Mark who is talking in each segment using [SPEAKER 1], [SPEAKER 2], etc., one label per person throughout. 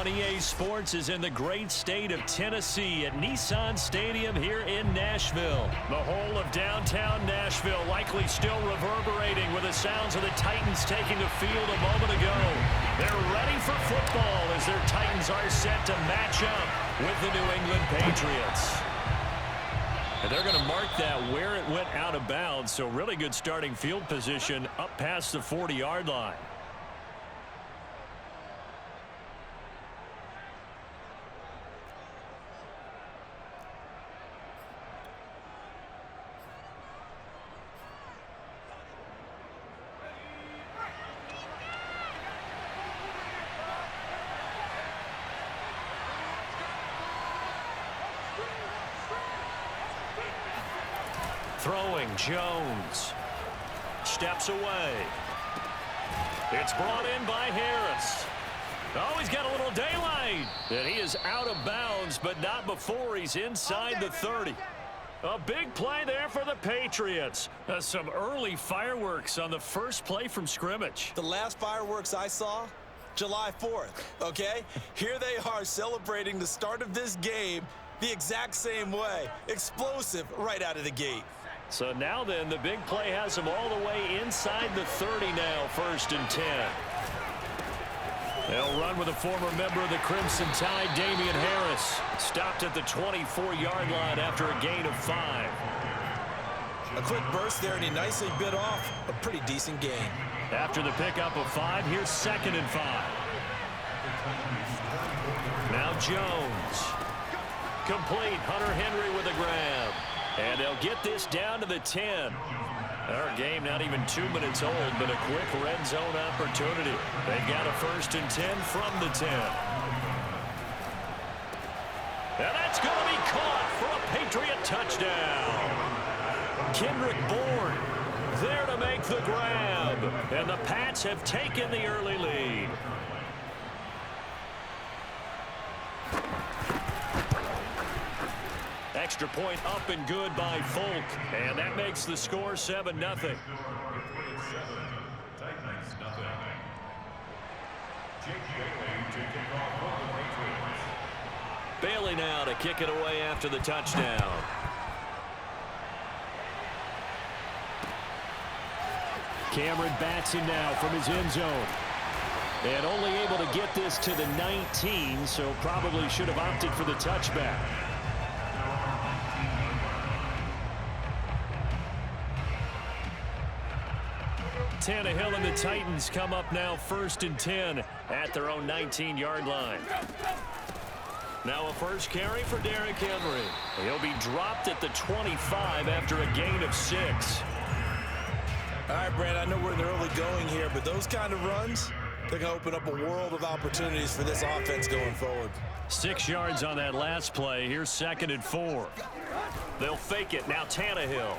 [SPEAKER 1] on EA Sports is in the great state of Tennessee at Nissan Stadium here in Nashville. The whole of downtown Nashville likely still reverberating with the sounds of the Titans taking the field a moment ago. They're ready for football as their Titans are set to match up with the New England Patriots. And they're going to mark that where it went out of bounds, so really good starting field position up past the 40-yard line. Throwing, Jones. Steps away. It's brought in by Harris. Oh, he's got a little daylight. And he is out of bounds, but not before he's inside the 30. A big play there for the Patriots. Some early fireworks on the first play from scrimmage.
[SPEAKER 2] The last fireworks I saw, July 4th, okay? Here they are celebrating the start of this game the exact same way. Explosive right out of the gate.
[SPEAKER 1] So now then, the big play has him all the way inside the 30 now, 1st and 10. They'll run with a former member of the Crimson Tide, Damian Harris. Stopped at the 24-yard line after a gain of 5.
[SPEAKER 2] A quick burst there, and he nicely bit off a pretty decent gain.
[SPEAKER 1] After the pickup of 5, here's 2nd and 5. Now Jones. Complete. Hunter Henry with a grab. And they'll get this down to the 10. Our game not even 2 minutes old, but a quick red zone opportunity. They've got a 1st and 10 from the 10. And that's going to be caught for a Patriot touchdown. Kendrick Bourne there to make the grab. And the Pats have taken the early lead. Extra point up and good by Folk. And that makes the score 7-0. Bailey now to kick it away after the touchdown. Cameron Batson now from his end zone. And only able to get this to the 19, so probably should have opted for the touchback. Tannehill and the Titans come up now 1st and 10 at their own 19-yard line. Now a first carry for Derrick Henry. He'll be dropped at the 25 after a gain of 6.
[SPEAKER 2] All right, Brand, I know we're in the early going here, but those kind of runs, they're going to open up a world of opportunities for this offense going forward.
[SPEAKER 1] 6 yards on that last play. Here's 2nd and 4. They'll fake it. Now Tannehill.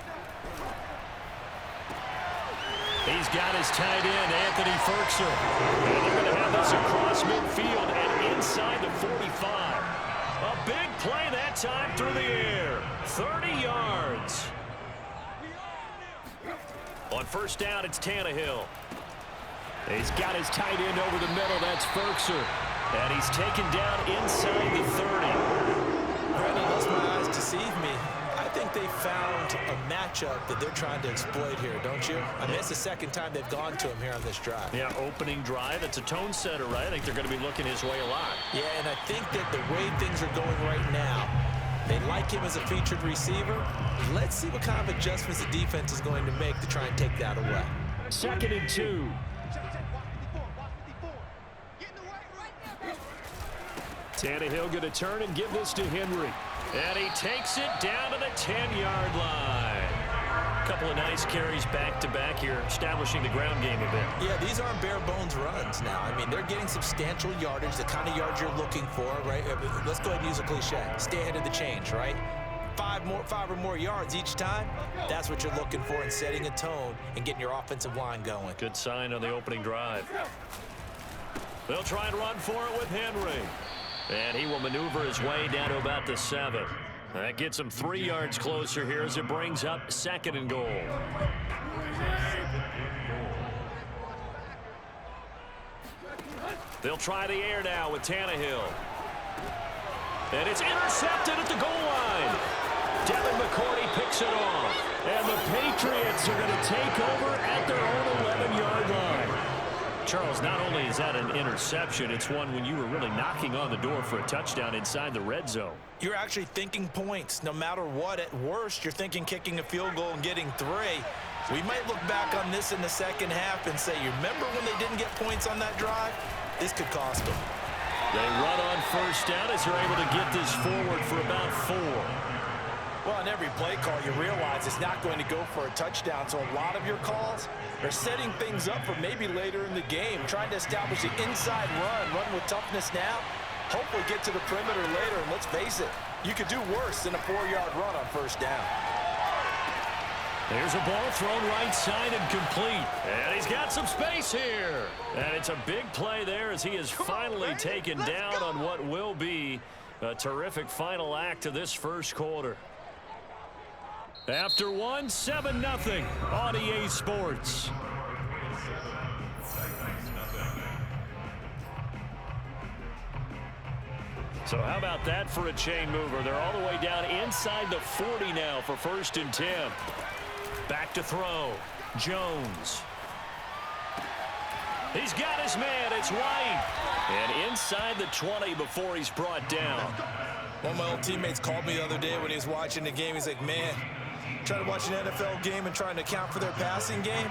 [SPEAKER 1] He's got his tight end, Anthony Ferkser. And they're going to have this across midfield and inside the 45. A big play that time through the air. 30 yards. On 1st down, it's Tannehill. He's got his tight end over the middle. That's Ferkser. And he's taken down inside the 30.
[SPEAKER 2] Brandon, unless my eyes deceive me, I think they found a matchup that they're trying to exploit here, don't you? I mean, it's the 2nd time they've gone to him here on this drive.
[SPEAKER 1] Yeah, opening drive. It's a tone setter, right? I think they're going to be looking his way a lot.
[SPEAKER 2] Yeah, and I think that the way things are going right now, they like him as a featured receiver. Let's see what kind of adjustments the defense is going to make to try and take that away.
[SPEAKER 1] 2nd and 2. Tannehill going to turn and give this to Henry. And he takes it down to the 10-yard line. A couple of nice carries back-to-back here, establishing the ground game a bit.
[SPEAKER 2] Yeah, these aren't bare-bones runs now. I mean, they're getting substantial yardage, the kind of yards you're looking for, right? Let's go ahead and use a cliche. Stay ahead of the change, right? 5 or more yards each time, that's what you're looking for in setting a tone and getting your offensive line going.
[SPEAKER 1] Good sign on the opening drive. They'll try and run for it with Henry. And he will maneuver his way down to about the 7. That gets him 3 yards closer here as it brings up 2nd and goal. They'll try the air now with Tannehill. And it's intercepted at the goal line. Devin McCourty picks it off. And the Patriots are going to take over at their own 11-yard line. Charles, not only is that an interception, it's one when you were really knocking on the door for a touchdown inside the red zone.
[SPEAKER 2] You're actually thinking points. No matter what, at worst, you're thinking kicking a field goal and getting 3. We might look back on this in the second half and say, you remember when they didn't get points on that drive? This could cost them.
[SPEAKER 1] They run on first down as they're able to get this forward for about 4.
[SPEAKER 2] Well, on every play call, you realize it's not going to go for a touchdown, so a lot of your calls are setting things up for maybe later in the game, trying to establish the inside run with toughness now, hopefully get to the perimeter later, and let's face it, you could do worse than a 4-yard run on first down.
[SPEAKER 1] There's a ball thrown right side and complete. And he's got some space here. And it's a big play there as he is finally taken down on what will be a terrific final act of this first quarter. After 1, 7-0 on EA Sports. So how about that for a chain mover? They're all the way down inside the 40 now for 1st and 10. Back to throw. Jones. He's got his man. It's White. And inside the 20 before he's brought down.
[SPEAKER 2] One of my old teammates called me the other day when he was watching the game. He's like, man, trying to watch an NFL game and trying to account for their passing game,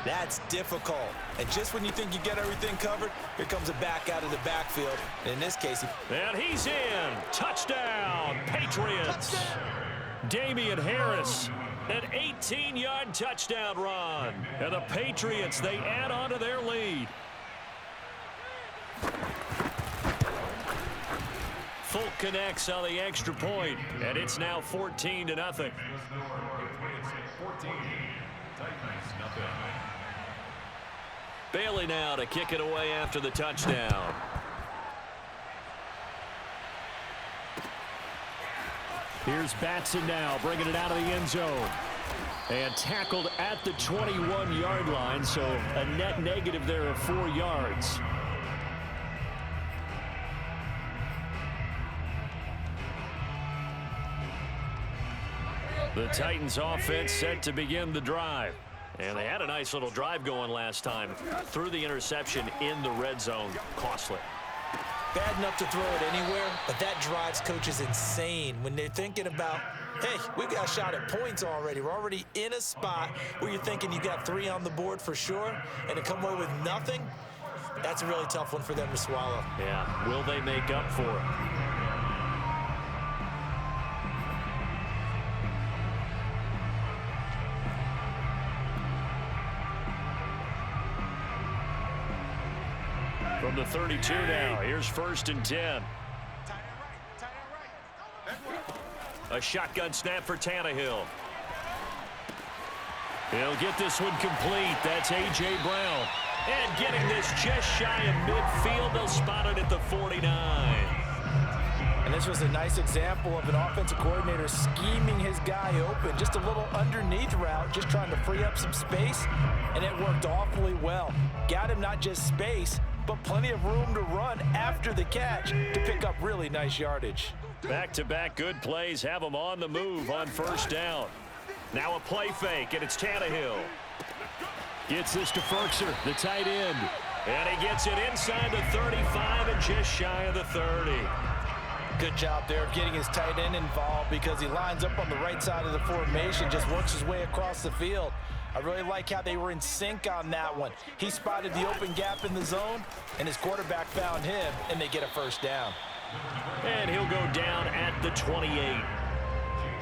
[SPEAKER 2] that's difficult. And just when you think you get everything covered, here comes a back out of the backfield. And in this case,
[SPEAKER 1] and he's in. Touchdown, Patriots. Damian Harris, an 18-yard touchdown run. And the Patriots, they add on to their lead. Folk connects on the extra point, and it's now 14-0. Bailey now to kick it away after the touchdown. Here's Batson now bringing it out of the end zone. And tackled at the 21-yard line, so a net negative there of 4 yards. The Titans offense set to begin the drive. And they had a nice little drive going last time. Threw the interception in the red zone. Costly.
[SPEAKER 2] Bad enough to throw it anywhere, but that drives coaches insane when they're thinking about, hey, we got a shot at points already. We're already in a spot where you're thinking you got 3 on the board for sure, and to come away with nothing, that's a really tough one for them to swallow.
[SPEAKER 1] Yeah, will they make up for it? From the 32 now, here's 1st and 10. A shotgun snap for Tannehill. He'll get this one complete. That's A.J. Brown. And getting this just shy of midfield. They'll spot it at the 49.
[SPEAKER 2] And this was a nice example of an offensive coordinator scheming his guy open. Just a little underneath route, just trying to free up some space. And it worked awfully well. Got him not just space, but plenty of room to run after the catch to pick up really nice yardage.
[SPEAKER 1] Back-to-back good plays have them on the move on 1st down. Now a play fake, and it's Tannehill. Gets this to Ferkser, the tight end. And he gets it inside the 35 and just shy of the 30.
[SPEAKER 2] Good job there of getting his tight end involved because he lines up on the right side of the formation, just works his way across the field. I really like how they were in sync on that one. He spotted the open gap in the zone, and his quarterback found him, and they get a 1st down.
[SPEAKER 1] And he'll go down at the 28.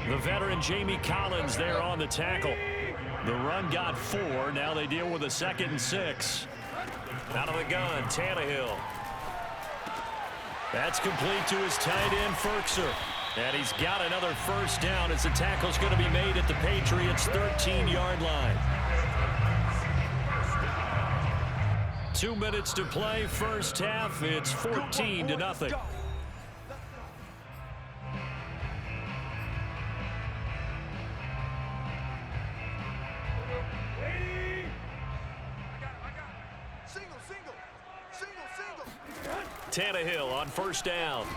[SPEAKER 1] The veteran Jamie Collins there on the tackle. The run got 4. Now they deal with a 2nd and 6. Out of the gun, Tannehill. That's complete to his tight end, Ferkser. And he's got another 1st down as the tackle's going to be made at the Patriots' 13-yard line. 2 minutes to play, first half. It's 14-0. Tannehill on first down.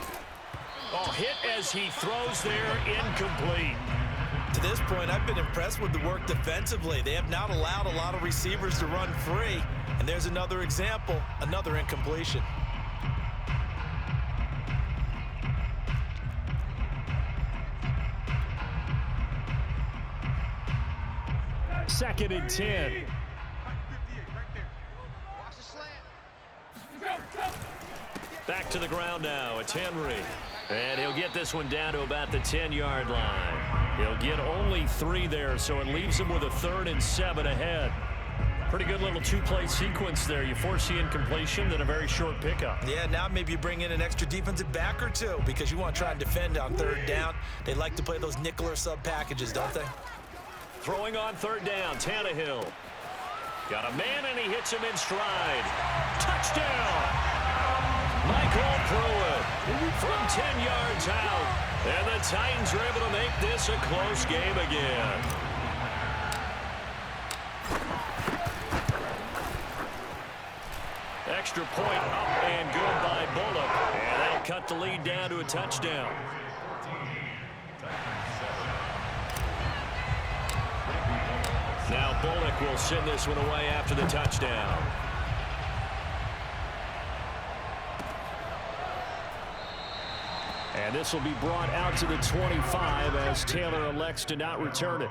[SPEAKER 1] Oh, hit as he throws there, incomplete.
[SPEAKER 2] To this point, I've been impressed with the work defensively. They have not allowed a lot of receivers to run free. And there's another example, another incompletion.
[SPEAKER 1] Second and 10. Back to the ground now. It's Henry. And he'll get this one down to about the 10-yard line. He'll get only 3 there, so it leaves him with a 3rd and 7 ahead. Pretty good little two-play sequence there. You force the incompletion, then a very short pickup.
[SPEAKER 2] Yeah, now maybe you bring in an extra defensive back or two because you want to try and defend on 3rd down. They like to play those nickel or sub packages, don't they?
[SPEAKER 1] Throwing on 3rd down, Tannehill. Got a man, and he hits him in stride. Touchdown! Michael Pruitt from 10 yards out. And the Titans are able to make this a close game again. Extra point up and good by Bullock. And they'll cut the lead down to a touchdown. Now Bullock will send this one away after the touchdown. And this will be brought out to the 25 as Taylor elects to not return it.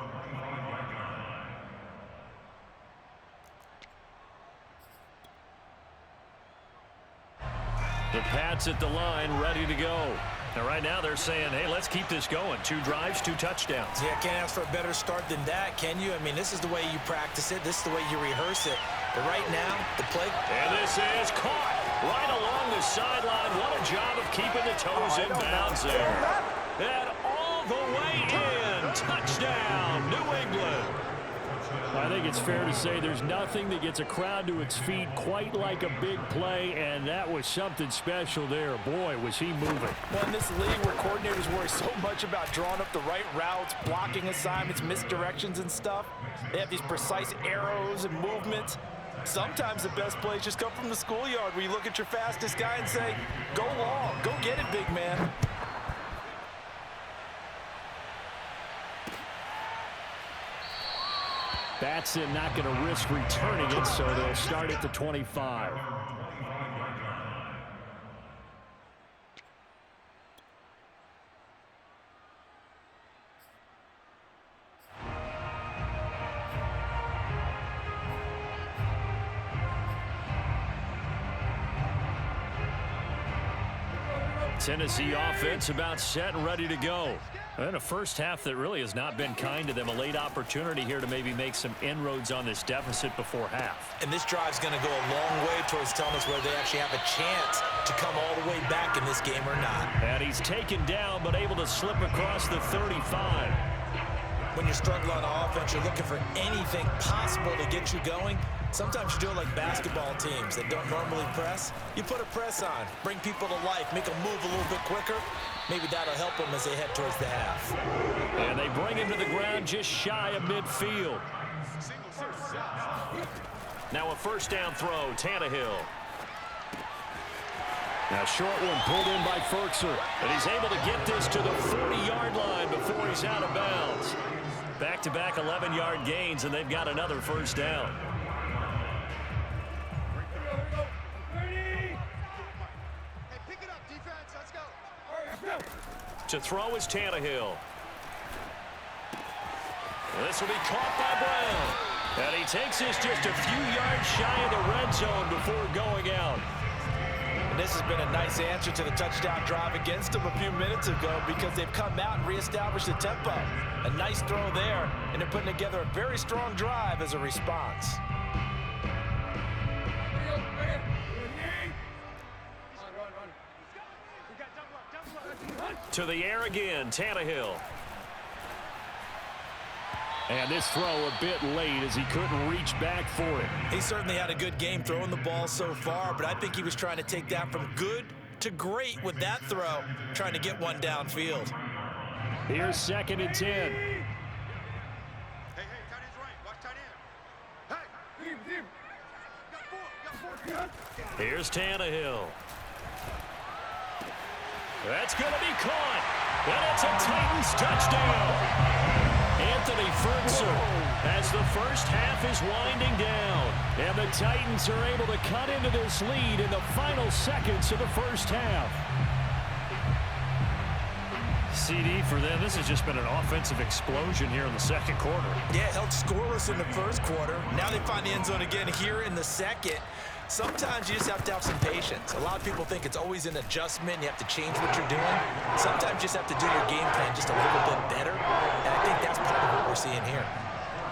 [SPEAKER 1] The Pats at the line, ready to go. And right now they're saying, hey, let's keep this going. 2 drives, 2 touchdowns.
[SPEAKER 2] Yeah, can't ask for a better start than that, can you? I mean, this is the way you practice it. This is the way you rehearse it. But right now, the play...
[SPEAKER 1] And this is caught right along the sideline. What a job of keeping the toes in bounds there. And all the way in. Touchdown, New England. I think it's fair to say there's nothing that gets a crowd to its feet quite like a big play, and that was something special there. Boy, was he moving.
[SPEAKER 3] Well, in this league where coordinators worry so much about drawing up the right routes, blocking assignments, misdirections and stuff, they have these precise arrows and movements. Sometimes the best plays just come from the schoolyard where you look at your fastest guy and say, go long, go get it, big man.
[SPEAKER 1] Batson not going to risk returning it, so they'll start at the 25. Tennessee offense about set and ready to go. And a first half that really has not been kind to them. A late opportunity here to maybe make some inroads on this deficit before half.
[SPEAKER 2] And this drive's going to go a long way towards telling us whether they actually have a chance to come all the way back in this game or not.
[SPEAKER 1] And he's taken down but able to slip across the 35.
[SPEAKER 2] When you're struggling on offense, you're looking for anything possible to get you going. Sometimes you do it like basketball teams that don't normally press. You put a press on, bring people to life, make them move a little bit quicker. Maybe that'll help them as they head towards the half.
[SPEAKER 1] And they bring him to the ground just shy of midfield. Now a first down throw, Tannehill. Now short one pulled in by Ferkser. And he's able to get this to the 40-yard line before he's out of bounds. Back-to-back 11-yard gains, and they've got another first down. To throw is Tannehill. This will be caught by Brown. And he takes this just a few yards shy of the red zone before going out.
[SPEAKER 3] And this has been a nice answer to the touchdown drive against them a few minutes ago because they've come out and reestablished the tempo. A nice throw there, and they're putting together a very strong drive as a response.
[SPEAKER 1] To the air again, Tannehill. And this throw a bit late as he couldn't reach back for it.
[SPEAKER 2] He certainly had a good game throwing the ball so far, but I think he was trying to take that from good to great with that throw, trying to get one downfield.
[SPEAKER 1] Here's 2nd and 10.
[SPEAKER 4] Hey, tight end's right. Watch tight end. Hey, deep. Got four.
[SPEAKER 1] Here's Tannehill. That's going to be caught. And it's a Titans touchdown. Anthony Ferguson as the first half is winding down. And the Titans are able to cut into this lead in the final seconds of the first half. CD for them, this has just been an offensive explosion here in the second quarter.
[SPEAKER 2] Yeah, held scoreless in the first quarter. Now they find the end zone again here in the second. Sometimes you just have to have some patience. A lot of people think it's always an adjustment. You have to change what you're doing. Sometimes you just have to do your game plan just a little bit better. And I think that's part of what we're seeing here.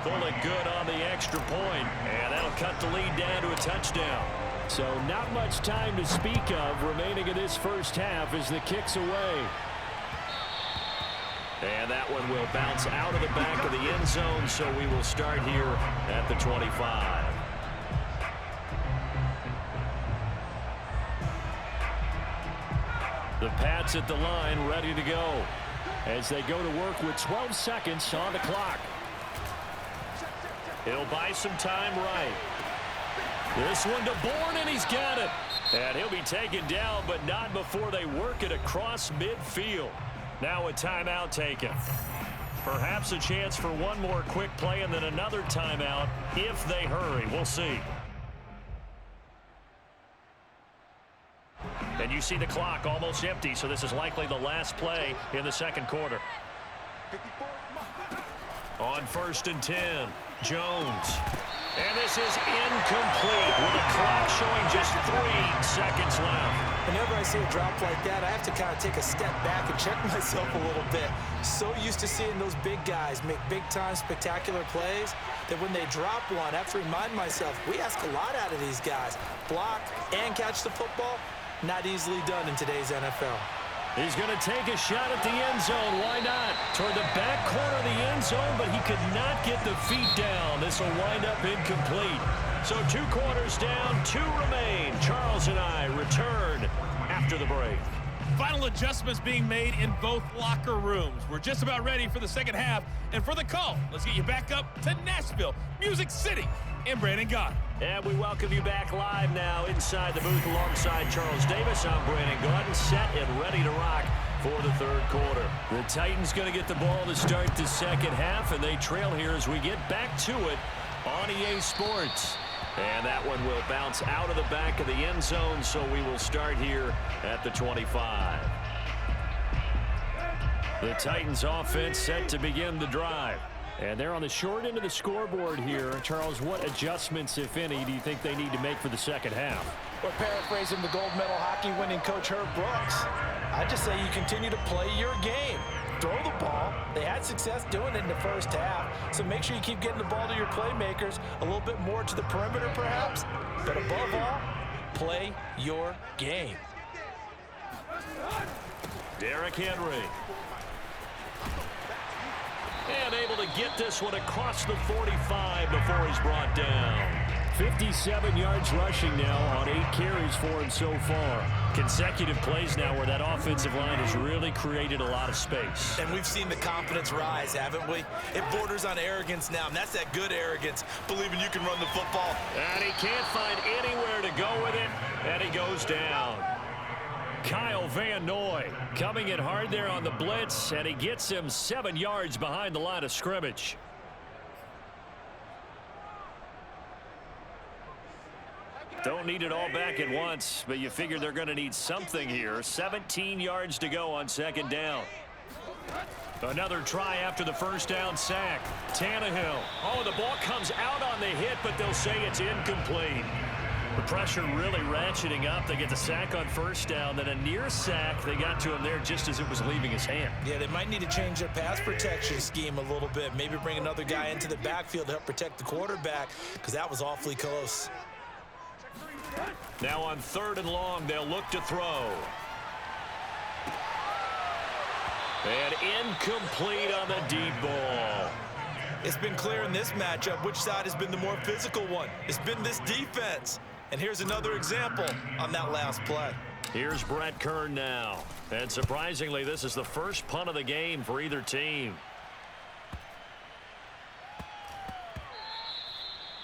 [SPEAKER 1] Pulling good on the extra point, and that'll cut the lead down to a touchdown. So not much time to speak of remaining in this first half as the kick's away. And that one will bounce out of the back of the end zone, so we will start here at the 25. The Pats at the line ready to go as they go to work with 12 seconds on the clock. He'll buy some time right. This one to Bourne, and he's got it. And he'll be taken down, but not before they work it across midfield. Now a timeout taken. Perhaps a chance for one more quick play and then another timeout if they hurry. We'll see. And you see the clock almost empty, so this is likely the last play in the second quarter. On 1st and 10, Jones. And this is incomplete with the clock showing just 3 seconds left.
[SPEAKER 2] Whenever I see a drop like that, I have to kind of take a step back and check myself a little bit. So used to seeing those big guys make big-time spectacular plays that when they drop one, I have to remind myself, we ask a lot out of these guys. Block and catch the football, not easily done in today's NFL.
[SPEAKER 1] He's going to take a shot at the end zone. Why not? Toward the back corner of the end zone, but he could not get the feet down. This will wind up incomplete. So 2 quarters down, 2 remain. Charles and I return after the break.
[SPEAKER 5] Final adjustments being made in both locker rooms. We're just about ready for the second half. And for the call, let's get you back up to Nashville, Music City, and Brandon Gott.
[SPEAKER 1] And we welcome you back live now inside the booth alongside Charles Davis. I'm Brandon Gott, set and ready to rock for the third quarter. The Titans going to get the ball to start the second half, and they trail here as we get back to it on EA Sports. And that one will bounce out of the back of the end zone, so we will start here at the 25. The Titans offense set to begin the drive. And they're on the short end of the scoreboard here. Charles, what adjustments, if any, do you think they need to make for the second half?
[SPEAKER 3] Well, paraphrasing the gold medal hockey winning coach Herb Brooks, I just say you continue to play your game. Throw the ball. They had success doing it in the first half, so make sure you keep getting the ball to your playmakers, a little bit more to the perimeter perhaps, but above all, play your game.
[SPEAKER 1] Derrick Henry. And able to get this one across the 45 before he's brought down. 57 yards rushing now on 8 carries for him so far. Consecutive plays now where that offensive line has really created a lot of space.
[SPEAKER 2] And we've seen the confidence rise, haven't we? It borders on arrogance now, and that's that good arrogance, believing you can run the football.
[SPEAKER 1] And he can't find anywhere to go with it, and he goes down. Kyle Van Noy coming in hard there on the blitz, and he gets him 7 yards behind the line of scrimmage. Don't need it all back at once, but you figure they're going to need something here. 17 yards to go on second down. Another try after the first down sack. Tannehill. Oh, the ball comes out on the hit, but they'll say it's incomplete. The pressure really ratcheting up. They get the sack on first down, then a near sack. They got to him there just as it was leaving his hand.
[SPEAKER 2] Yeah, they might need to change their pass protection scheme a little bit. Maybe bring another guy into the backfield to help protect the quarterback, because that was awfully close.
[SPEAKER 1] Now on 3rd and long, they'll look to throw. And incomplete on the deep ball.
[SPEAKER 2] It's been clear in this matchup which side has been the more physical one. It's been this defense. And here's another example on that last play.
[SPEAKER 1] Here's Brett Kern now. And surprisingly, this is the first punt of the game for either team.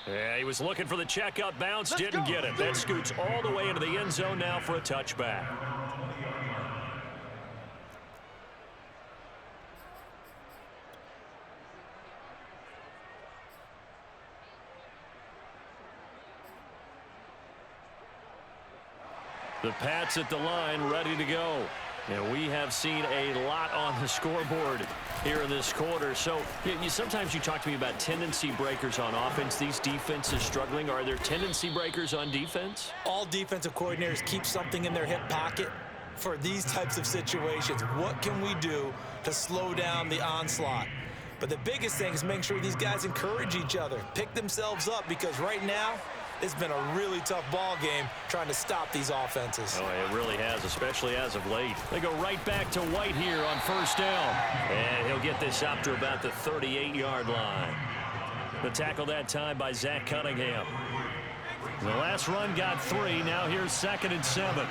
[SPEAKER 1] Yeah, he was looking for the check-up bounce, didn't get it. That scoots all the way into the end zone now for a touchback. The Pats at the line, ready to go. And we have seen a lot on the scoreboard here in this quarter. So sometimes you talk to me about tendency breakers on offense. These defenses struggling. Are there tendency breakers on defense?
[SPEAKER 2] All defensive coordinators keep something in their hip pocket for these types of situations. What can we do to slow down the onslaught? But the biggest thing is making sure these guys encourage each other, pick themselves up, because right now it's been a really tough ball game trying to stop these offenses.
[SPEAKER 1] Oh, it really has, especially as of late. They go right back to White here on first down. And he'll get this up to about the 38-yard line. The tackle that time by Zach Cunningham. The last run got 3. Now here's 2nd and 7.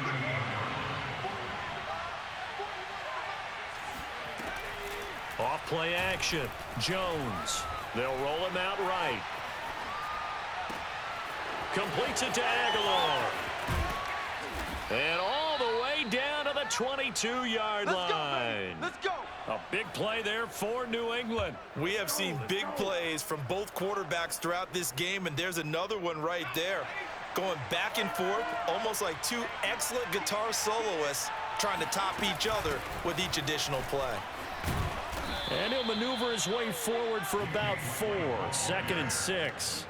[SPEAKER 1] Off play action. Jones. They'll roll him out right. Completes it to Aguilar. And all the way down to the 22-yard line.
[SPEAKER 4] Let's go.
[SPEAKER 1] A big play there for New England.
[SPEAKER 3] We have seen big plays from both quarterbacks throughout this game, and there's another one right there. Going back and forth, almost like two excellent guitar soloists trying to top each other with each additional play.
[SPEAKER 1] And he'll maneuver his way forward for about 4. 2nd and 6.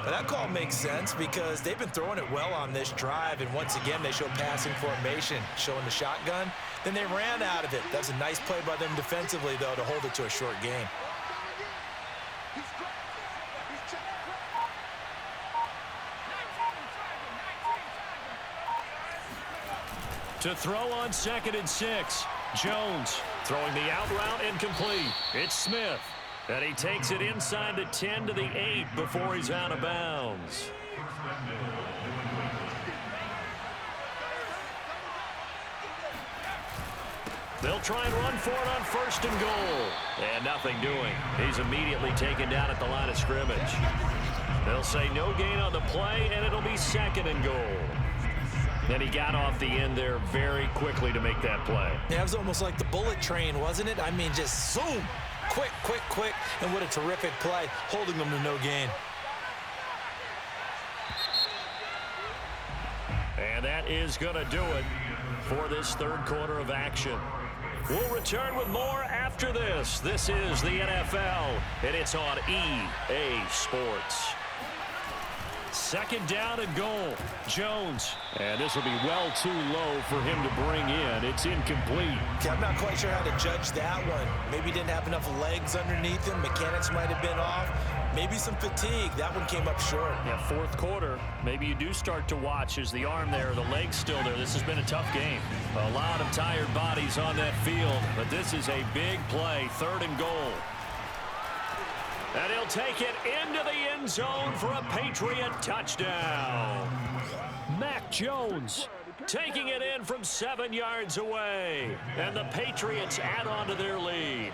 [SPEAKER 2] But that call makes sense because they've been throwing it well on this drive, and once again they show passing formation, showing the shotgun. Then they ran out of it. That was a nice play by them defensively, though, to hold it to a short gain.
[SPEAKER 1] To throw on 2nd and 6. Jones throwing the out route incomplete. It's Smith. And he takes it inside the 10 to the 8 before he's out of bounds. They'll try and run for it on 1st and goal. And nothing doing. He's immediately taken down at the line of scrimmage. They'll say no gain on the play, and it'll be 2nd and goal. Then he got off the end there very quickly to make that play.
[SPEAKER 2] Yeah, it was almost like the bullet train, wasn't it? I mean, just zoom. Quick, quick, quick. And what a terrific play, holding them to no gain.
[SPEAKER 1] And that is going to do it for this 3rd quarter of action. We'll return with more after this. This is the NFL, and it's on EA Sports. 2nd down and goal. Jones. And this will be well too low for him to bring in. It's incomplete.
[SPEAKER 2] Okay, I'm not quite sure how to judge that one. Maybe he didn't have enough legs underneath him. Mechanics might have been off. Maybe some fatigue. That one came up short.
[SPEAKER 1] Yeah, 4th quarter. Maybe you do start to watch as the arm there, the leg's still there. This has been a tough game. A lot of tired bodies on that field. But this is a big play. 3rd and goal. And he'll take it into the end zone for a Patriot touchdown. Mac Jones taking it in from 7 yards away. And the Patriots add on to their lead.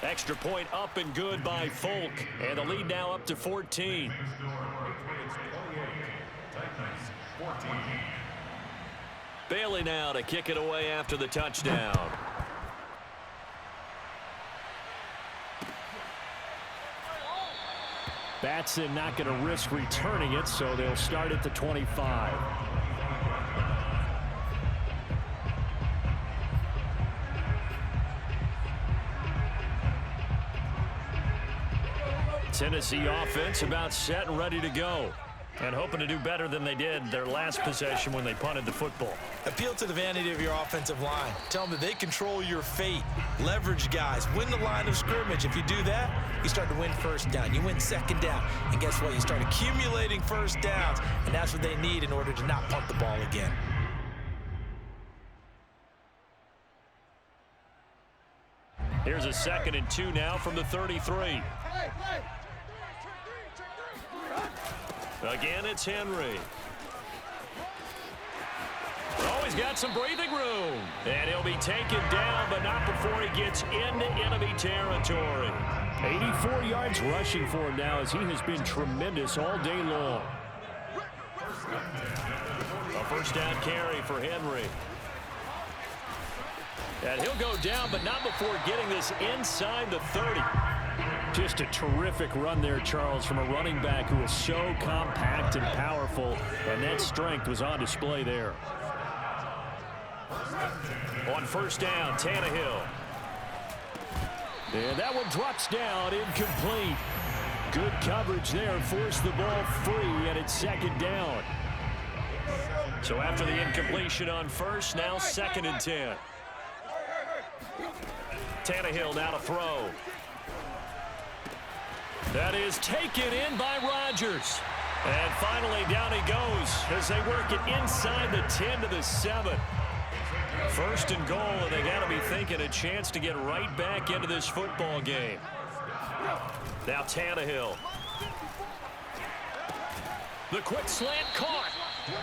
[SPEAKER 1] Extra point up and good by Folk. And the lead now up to 14. Bailey now to kick it away after the touchdown. Batson not going to risk returning it, so they'll start at the 25. Tennessee offense about set and ready to go. And hoping to do better than they did their last possession when they punted the football.
[SPEAKER 2] Appeal to the vanity of your offensive line. Tell them that they control your fate. Leverage guys. Win the line of scrimmage. If you do that, you start to win 1st down. You win 2nd down. And guess what? You start accumulating 1st downs. And that's what they need in order to not punt the ball again.
[SPEAKER 1] Here's a 2nd and 2 now from the 33. Again, it's Henry. Oh, he's got some breathing room. And he'll be taken down, but not before he gets into enemy territory. 84 yards rushing for him now as he has been tremendous all day long. A 1st down carry for Henry. And he'll go down, but not before getting this inside the 30. Just a terrific run there, Charles, from a running back who is so compact and powerful, and that strength was on display there. On first down, Tannehill. And that one drops down, incomplete. Good coverage there, forced the ball free, and it's second down. So after the incompletion on first, now 2nd and 10. Tannehill now to throw. That is taken in by Rodgers. And finally down he goes as they work it inside the 10 to the 7. First and goal, and they got to be thinking a chance to get right back into this football game. Now Tannehill. The quick slant caught.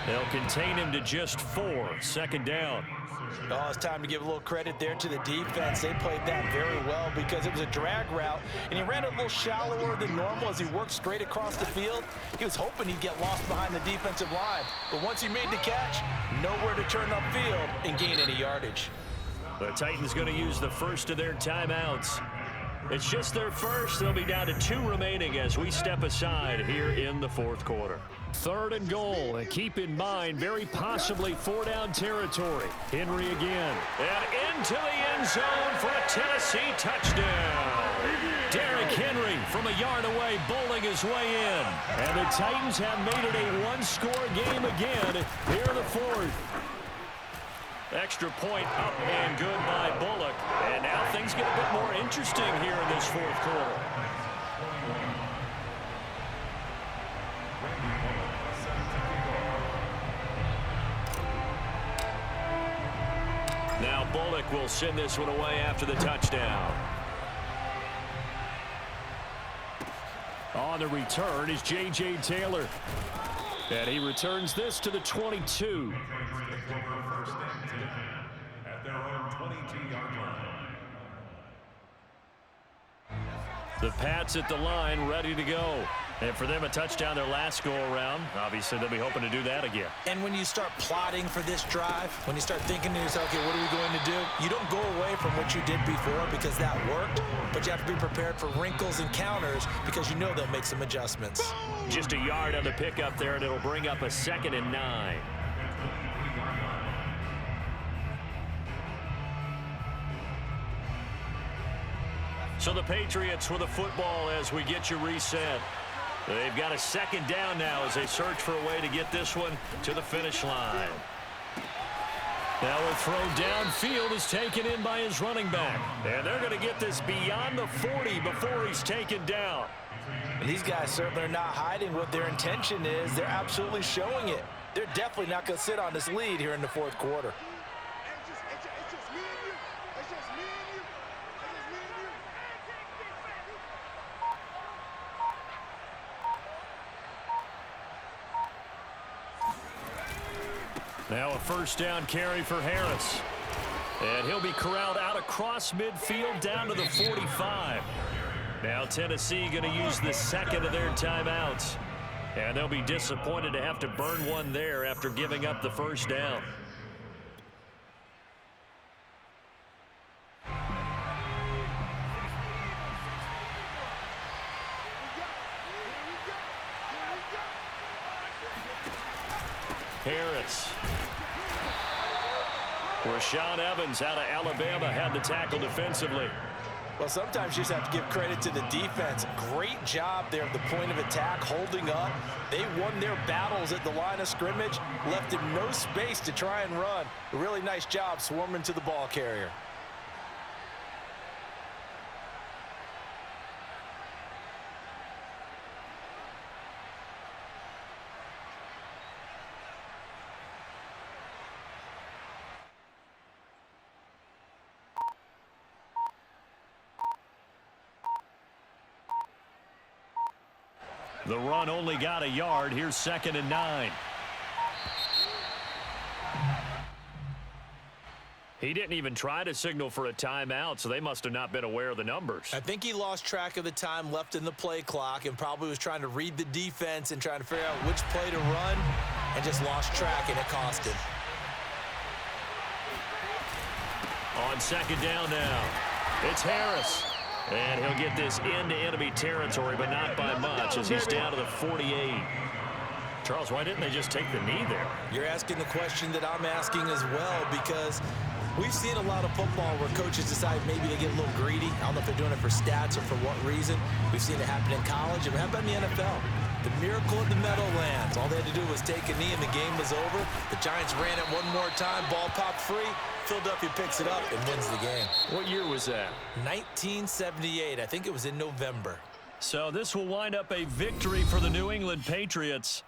[SPEAKER 1] They'll contain him to just 4. 2nd down.
[SPEAKER 3] Oh, it's time to give a little credit there to the defense. They played that very well because it was a drag route, and he ran a little shallower than normal as he worked straight across the field. He was hoping he'd get lost behind the defensive line, but once he made the catch, nowhere to turn upfield and gain any yardage.
[SPEAKER 1] The Titans going to use the first of their timeouts. It's just their first. They'll be down to 2 remaining as we step aside here in the 4th quarter. 3rd and goal, and keep in mind, very possibly 4-down territory. Henry again. And into the end zone for a Tennessee touchdown. Derrick Henry from a yard away, bowling his way in. And the Titans have made it a 1-score game again here in the 4th. Extra point up and good by Bullock. And now things get a bit more interesting here in this 4th quarter. Now Bullock will send this one away after the touchdown. On the return is J.J. Taylor. And he returns this to the 22.
[SPEAKER 6] At their own 22-yard line.
[SPEAKER 1] The Pats at the line, ready to go. And for them, a touchdown their last go-around. Obviously, they'll be hoping to do that again.
[SPEAKER 2] And when you start plotting for this drive, when you start thinking to yourself, okay, what are we going to do? You don't go away from what you did before because that worked, but you have to be prepared for wrinkles and counters because you know they'll make some adjustments.
[SPEAKER 1] Just a yard on the pickup there, and it'll bring up a 2nd and 9. So the Patriots with the football as we get you reset. They've got a 2nd down now as they search for a way to get this one to the finish line. Now a throw downfield is taken in by his running back. And they're going to get this beyond the 40 before he's taken down.
[SPEAKER 3] And these guys certainly are not hiding what their intention is. They're absolutely showing it. They're definitely not going to sit on this lead here in the 4th quarter.
[SPEAKER 1] Now a 1st down carry for Harris. And he'll be corralled out across midfield down to the 45. Now Tennessee going to use the 2nd of their timeouts. And they'll be disappointed to have to burn one there after giving up the 1st down. Harris. Rashaan Evans out of Alabama had the tackle defensively.
[SPEAKER 3] Well, sometimes you just have to give credit to the defense. Great job there at the point of attack, holding up. They won their battles at the line of scrimmage, left him no space to try and run. A really nice job swarming to the ball carrier.
[SPEAKER 1] The run only got a yard. Here's 2nd and 9. He didn't even try to signal for a timeout, so they must have not been aware of the numbers.
[SPEAKER 2] I think he lost track of the time left in the play clock and probably was trying to read the defense and trying to figure out which play to run and just lost track, and it cost him.
[SPEAKER 1] On 2nd down now, it's Harris. And he'll get this into enemy territory, but not by much as he's down to the 48. Charles, why didn't they just take the knee there?
[SPEAKER 2] You're asking the question that I'm asking as well, because we've seen a lot of football where coaches decide maybe to get a little greedy. I don't know if they're doing it for stats or for what reason. We've seen it happen in college, and how about in the NFL? The miracle of the Meadowlands. All they had to do was take a knee, and the game was over. The Giants ran it one more time. Ball popped free. Philadelphia picks it up and wins the game.
[SPEAKER 1] What year was that?
[SPEAKER 2] 1978. I think it was in November.
[SPEAKER 1] So this will wind up a victory for the New England Patriots.